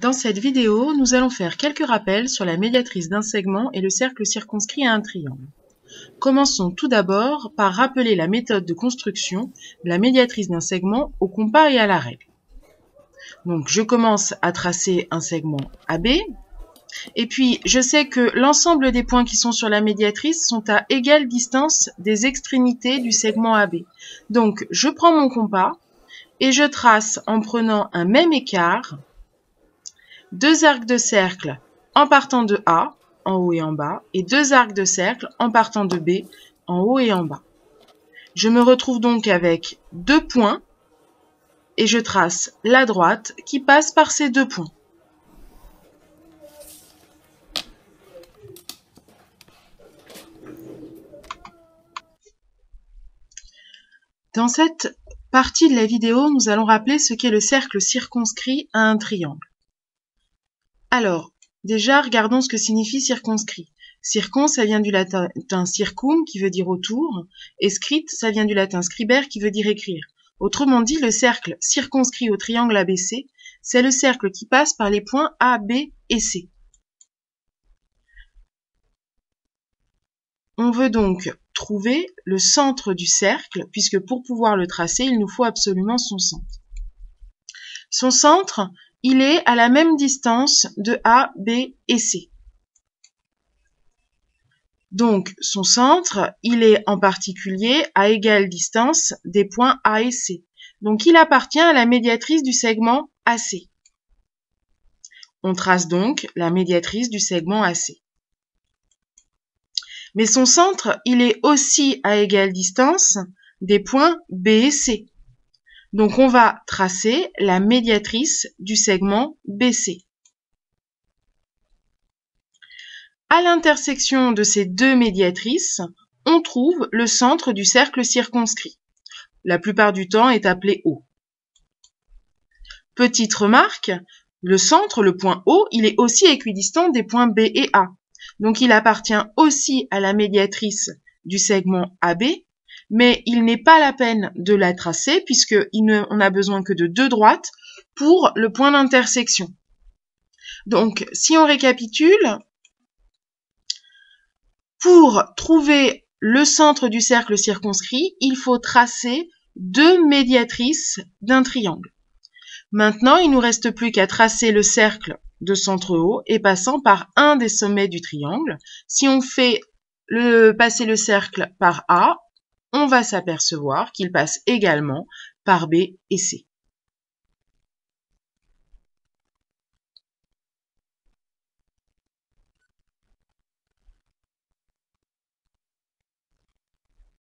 Dans cette vidéo, nous allons faire quelques rappels sur la médiatrice d'un segment et le cercle circonscrit à un triangle. Commençons tout d'abord par rappeler la méthode de construction de la médiatrice d'un segment au compas et à la règle. Donc je commence à tracer un segment AB, et puis je sais que l'ensemble des points qui sont sur la médiatrice sont à égale distance des extrémités du segment AB. Donc je prends mon compas et je trace en prenant un même écart deux arcs de cercle en partant de A, en haut et en bas, et deux arcs de cercle en partant de B, en haut et en bas. Je me retrouve donc avec deux points, et je trace la droite qui passe par ces deux points. Dans cette partie de la vidéo, nous allons rappeler ce qu'est le cercle circonscrit à un triangle. Alors, déjà, regardons ce que signifie circonscrit. Circon, ça vient du latin circum, qui veut dire autour, et script, ça vient du latin scriber, qui veut dire écrire. Autrement dit, le cercle circonscrit au triangle ABC, c'est le cercle qui passe par les points A, B et C. On veut donc trouver le centre du cercle, puisque pour pouvoir le tracer, il nous faut absolument son centre. Son centre, il est à la même distance de A, B et C. Donc, son centre, il est en particulier à égale distance des points A et C. Donc, il appartient à la médiatrice du segment AC. On trace donc la médiatrice du segment AC. Mais son centre, il est aussi à égale distance des points B et C. Donc, on va tracer la médiatrice du segment BC. À l'intersection de ces deux médiatrices, on trouve le centre du cercle circonscrit. La plupart du temps est appelé O. Petite remarque, le centre, le point O, il est aussi équidistant des points B et A. Donc il appartient aussi à la médiatrice du segment AB, mais il n'est pas la peine de la tracer puisqu'on n'a besoin que de deux droites pour le point d'intersection. Donc si on récapitule, pour trouver le centre du cercle circonscrit, il faut tracer deux médiatrices d'un triangle. Maintenant, il ne nous reste plus qu'à tracer le cercle de centre haut et passant par un des sommets du triangle. Si on fait passer le cercle par A, on va s'apercevoir qu'il passe également par B et C.